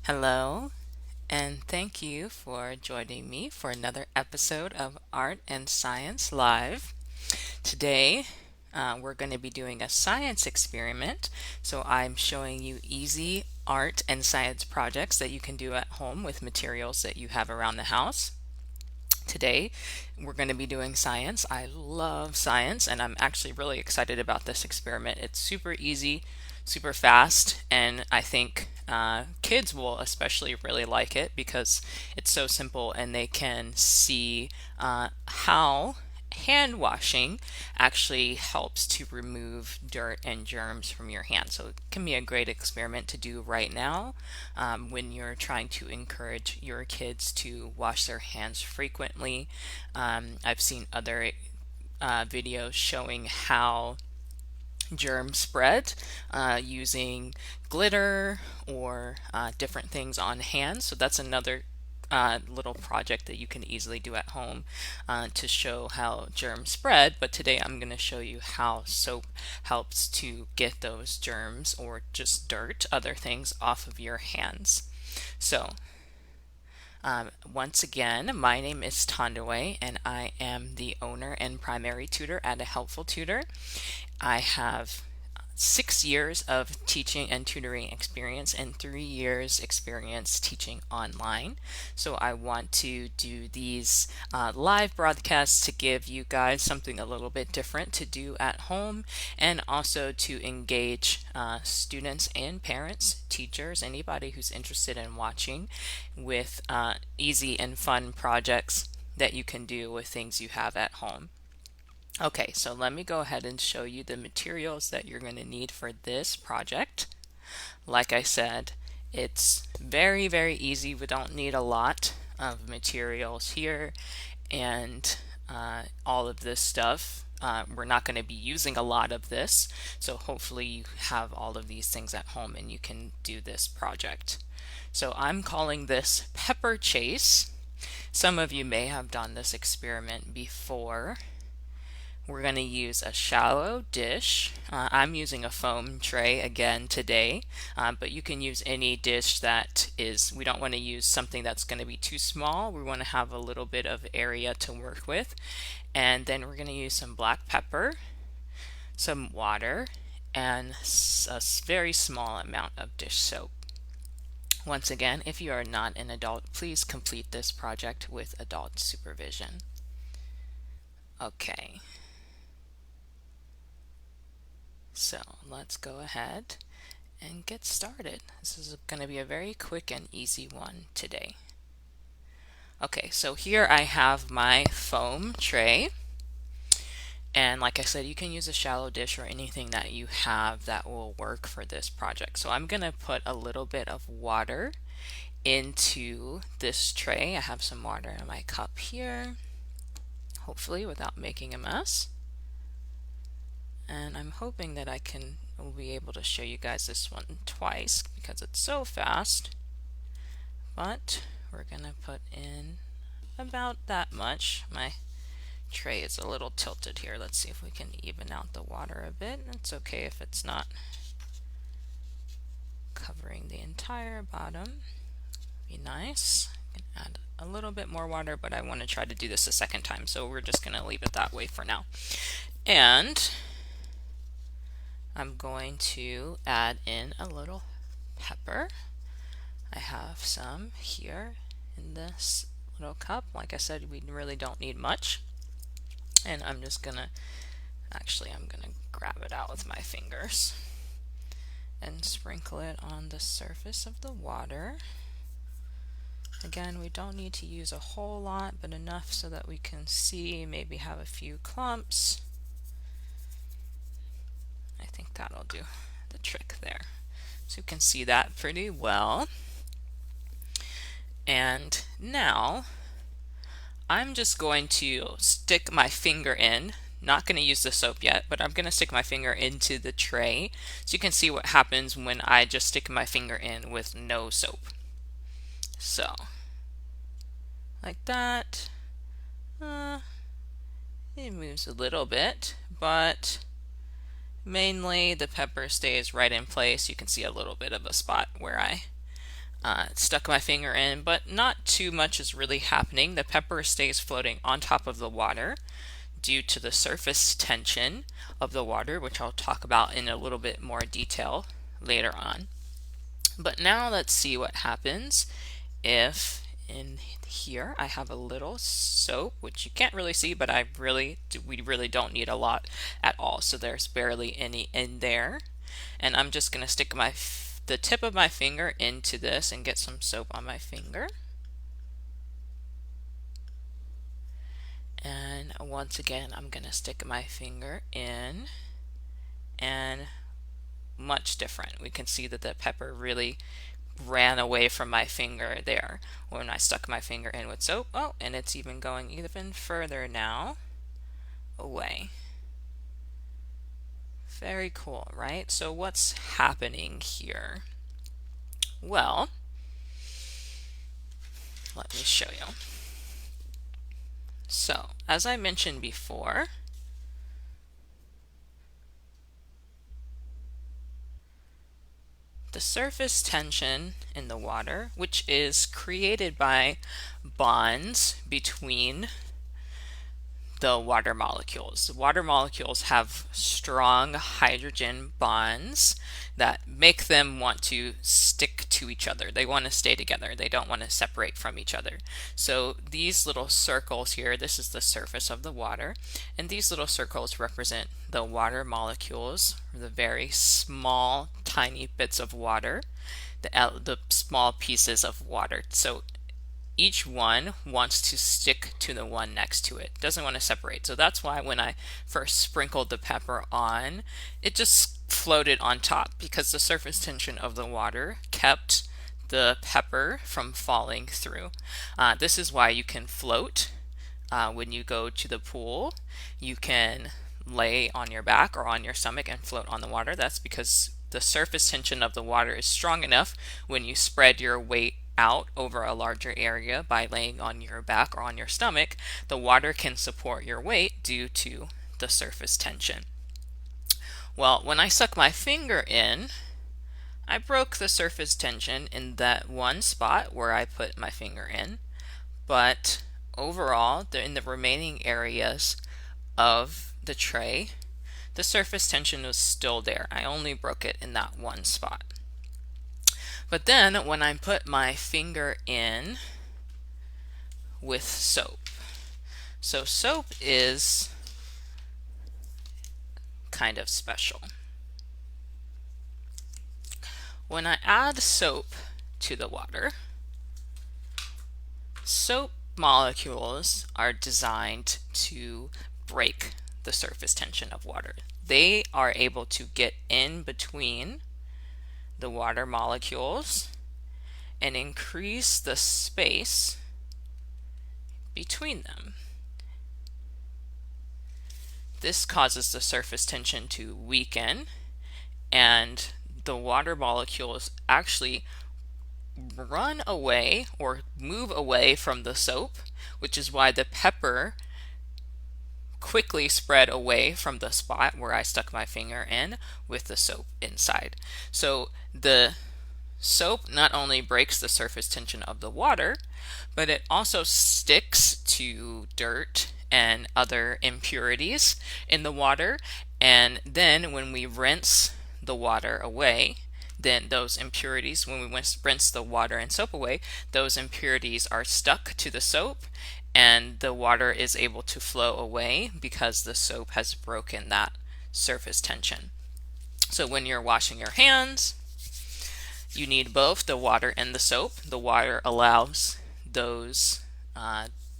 Hello, and thank you for joining me for another episode of Art and Science Live. Today, we're going to be doing a science experiment. So, I'm showing you easy art and science projects that you can do at home with materials that you have around the house. Today, we're going to be doing science. I love science, and I'm actually really excited about this experiment. It's super easy, super fast, and I think kids will especially really like it because it's so simple and they can see how hand washing actually helps to remove dirt and germs from your hands. So it can be a great experiment to do right now when you're trying to encourage your kids to wash their hands frequently. I've seen other videos showing how germ spread using glitter or different things on hands. So that's another little project that you can easily do at home to show how germs spread. But today I'm going to show you how soap helps to get those germs or just dirt, other things off of your hands. So once again, my name is Tondaway, and I am the owner and primary tutor at A Helpful Tutor. I have 6 years of teaching and tutoring experience and 3 years experience teaching online. So I want to do these live broadcasts to give you guys something a little bit different to do at home and also to engage students and parents, teachers, anybody who's interested in watching with easy and fun projects that you can do with things you have at home. Okay, so let me go ahead and show you the materials that you're going to need for this project. Like I said, it's very, very easy. We don't need a lot of materials here, and all of this stuff. We're not going to be using a lot of this, so hopefully you have all of these things at home and you can do this project. So I'm calling this Pepper Chase. Some of you may have done this experiment before. We're going to use a shallow dish. I'm using a foam tray again today, but you can use any dish that is, we don't want to use something that's going to be too small. We want to have a little bit of area to work with. And then we're going to use some black pepper, some water, and a very small amount of dish soap. Once again, if you are not an adult, please complete this project with adult supervision. Okay. So let's go ahead and get started. This is going to be a very quick and easy one today. Okay, so here I have my foam tray. And like I said, you can use a shallow dish or anything that you have that will work for this project. So I'm going to put a little bit of water into this tray. I have some water in my cup here, hopefully without making a mess. And I'm hoping that will be able to show you guys this one twice because it's so fast. But we're gonna put in about that much. My tray is a little tilted here. Let's see if we can even out the water a bit. It's okay if it's not covering the entire bottom. Be nice. I can add a little bit more water, but I want to try to do this a second time, so we're just gonna leave it that way for now. And I'm going to add in a little pepper. I have some here in this little cup. Like I said, we really don't need much. And I'm just gonna, I'm gonna grab it out with my fingers and sprinkle it on the surface of the water. Again, we don't need to use a whole lot, but enough so that we can see, maybe have a few clumps. I think that'll do the trick there. So you can see that pretty well. And now I'm just going to stick my finger in. Not going to use the soap yet, but I'm going to stick my finger into the tray so you can see what happens when I just stick my finger in with no soap. So, like that. It moves a little bit, but mainly the pepper stays right in place. You can see a little bit of a spot where I Stuck my finger in, but not too much is really happening. The pepper stays floating on top of the water due to the surface tension of the water, which I'll talk about in a little bit more detail later on. But now let's see what happens if in here I have a little soap, which you can't really see, but we really don't need a lot at all. So there's barely any in there. And I'm just going to stick the tip of my finger into this and get some soap on my finger. And once again, I'm going to stick my finger in, and much different. We can see that the pepper really ran away from my finger there when I stuck my finger in with soap. Oh, and it's even going even further now away. Very cool, right? So what's happening here? Well, let me show you. So, as I mentioned before, the surface tension in the water, which is created by bonds between the water molecules. The water molecules have strong hydrogen bonds that make them want to stick to each other. They want to stay together. They don't want to separate from each other. So these little circles here, this is the surface of the water, and these little circles represent the water molecules, the very small, tiny bits of water, the small pieces of water. So each one wants to stick to the one next to it, doesn't want to separate. So that's why when I first sprinkled the pepper on, it just floated on top because the surface tension of the water kept the pepper from falling through. This is why you can float when you go to the pool. You can lay on your back or on your stomach and float on the water. That's because the surface tension of the water is strong enough when you spread your weight out over a larger area by laying on your back or on your stomach, the water can support your weight due to the surface tension. Well, when I stuck my finger in, I broke the surface tension in that one spot where I put my finger in, but overall, in the remaining areas of the tray, the surface tension was still there. I only broke it in that one spot. But then when I put my finger in with soap, so soap is kind of special. When I add soap to the water, soap molecules are designed to break the surface tension of water. They are able to get in between the water molecules and increase the space between them. This causes the surface tension to weaken, and the water molecules actually run away or move away from the soap, which is why the pepper quickly spread away from the spot where I stuck my finger in with the soap inside. So the soap not only breaks the surface tension of the water, but it also sticks to dirt and other impurities in the water. And then when we rinse the water away, then those impurities, when we rinse the water and soap away, those impurities are stuck to the soap, and the water is able to flow away because the soap has broken that surface tension. So when you're washing your hands, you need both the water and the soap. The water allows those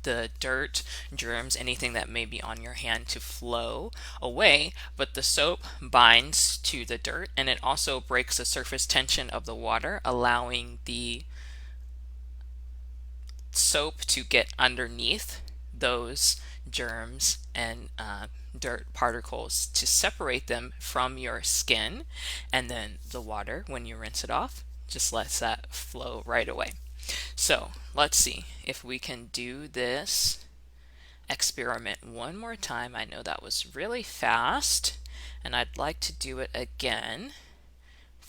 the dirt, germs, anything that may be on your hand to flow away, but the soap binds to the dirt, and it also breaks the surface tension of the water, allowing the soap to get underneath those germs and dirt particles to separate them from your skin, and then the water, when you rinse it off, just lets that flow right away. So let's see if we can do this experiment one more time. I know that was really fast, and I'd like to do it again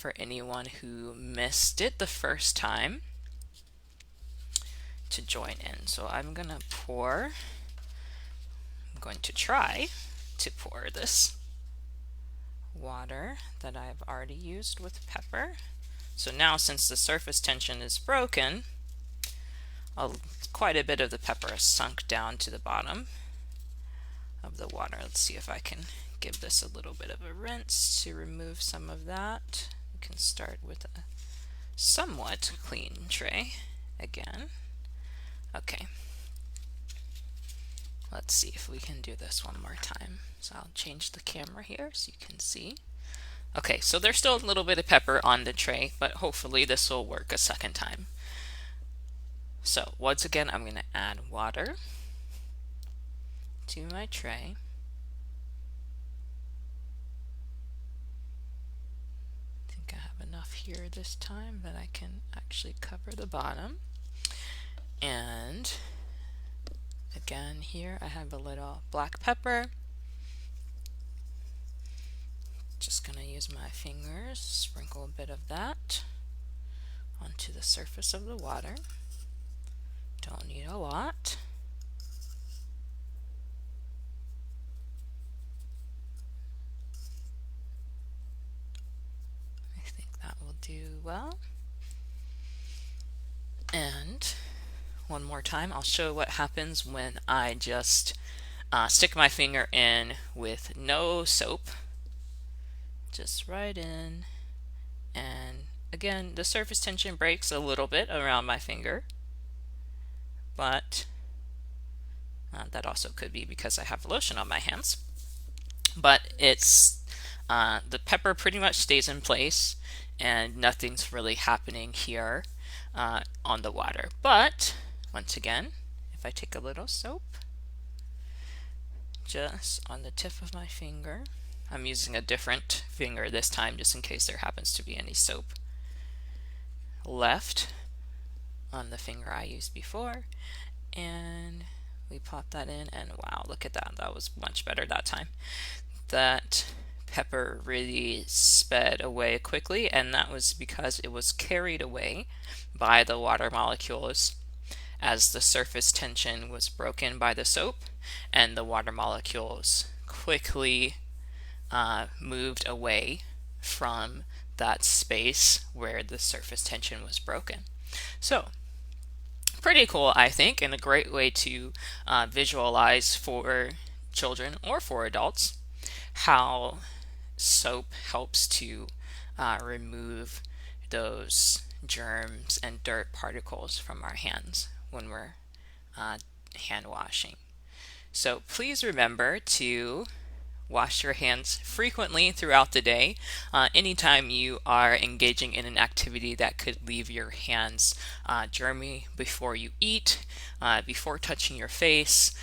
for anyone who missed it the first time to join in. So I'm going to try to pour this water that I've already used with pepper. So now, since the surface tension is broken, quite a bit of the pepper has sunk down to the bottom of the water. Let's see if I can give this a little bit of a rinse to remove some of that. You can start with a somewhat clean tray again. Okay. Let's see if we can do this one more time. So I'll change the camera here so you can see. Okay, so there's still a little bit of pepper on the tray, but hopefully this will work a second time. So once again, I'm going to add water to my tray. I think I have enough here this time that I can actually cover the bottom. And again, here I have a little black pepper. Just going to use my fingers, sprinkle a bit of that onto the surface of the water. Don't need a lot. I think that will do well. And one more time, I'll show what happens when I just stick my finger in with no soap. Just right in, and again, the surface tension breaks a little bit around my finger, but that also could be because I have lotion on my hands. But it's the pepper pretty much stays in place, and nothing's really happening here on the water. But once again, if I take a little soap just on the tip of my finger, I'm using a different finger this time just in case there happens to be any soap left on the finger I used before, and we pop that in, and wow, look at that. That was much better that time. That pepper really sped away quickly, and that was because it was carried away by the water molecules as the surface tension was broken by the soap, and the water molecules quickly moved away from that space where the surface tension was broken. So pretty cool, I think, and a great way to visualize for children or for adults how soap helps to remove those germs and dirt particles from our hands when we're hand washing. So please remember to wash your hands frequently throughout the day. Anytime you are engaging in an activity that could leave your hands germy before you eat, before touching your face,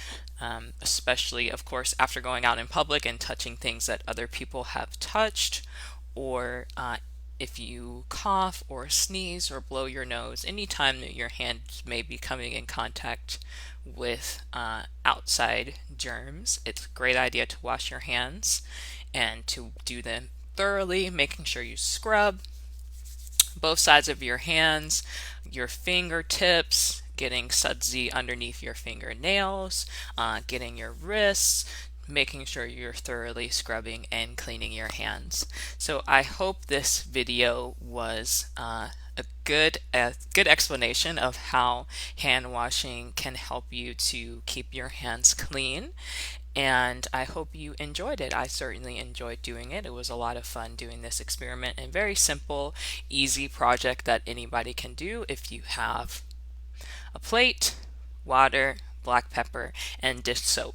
especially, of course, after going out in public and touching things that other people have touched, or if you cough or sneeze or blow your nose, anytime that your hands may be coming in contact with outside germs, it's a great idea to wash your hands and to do them thoroughly, making sure you scrub both sides of your hands, your fingertips, getting sudsy underneath your fingernails, getting your wrists, making sure you're thoroughly scrubbing and cleaning your hands. So I hope this video was a good explanation of how hand washing can help you to keep your hands clean, and I hope you enjoyed it. I certainly enjoyed doing it. It was a lot of fun doing this experiment, and very simple, easy project that anybody can do if you have a plate, water, black pepper, and dish soap.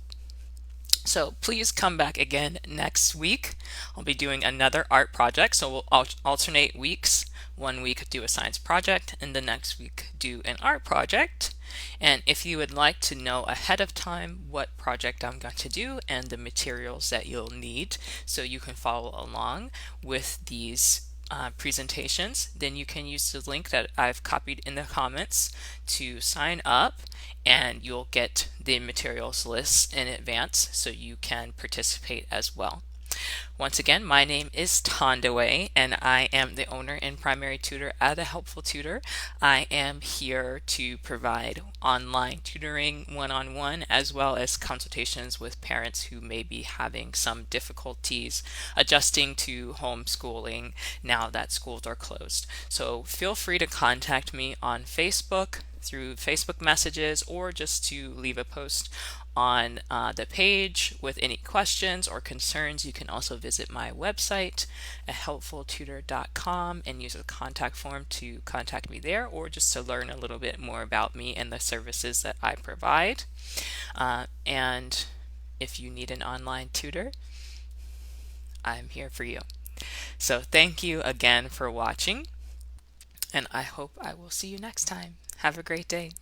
So please come back again next week. I'll be doing another art project, so we'll alternate weeks. One week do a science project, and the next week do an art project. And if you would like to know ahead of time what project I'm going to do and the materials that you'll need so you can follow along with these presentations, then you can use the link that I've copied in the comments to sign up, and you'll get the materials lists in advance so you can participate as well. Once again, my name is Tondaway, and I am the owner and primary tutor at A Helpful Tutor. I am here to provide online tutoring one-on-one, as well as consultations with parents who may be having some difficulties adjusting to homeschooling now that schools are closed. So feel free to contact me on Facebook through Facebook messages, or just to leave a post on the page with any questions or concerns. You can also visit my website at helpfultutor.com and use a contact form to contact me there, or just to learn a little bit more about me and the services that I provide. And if you need an online tutor, I'm here for you. So thank you again for watching, and I hope I will see you next time. Have a great day.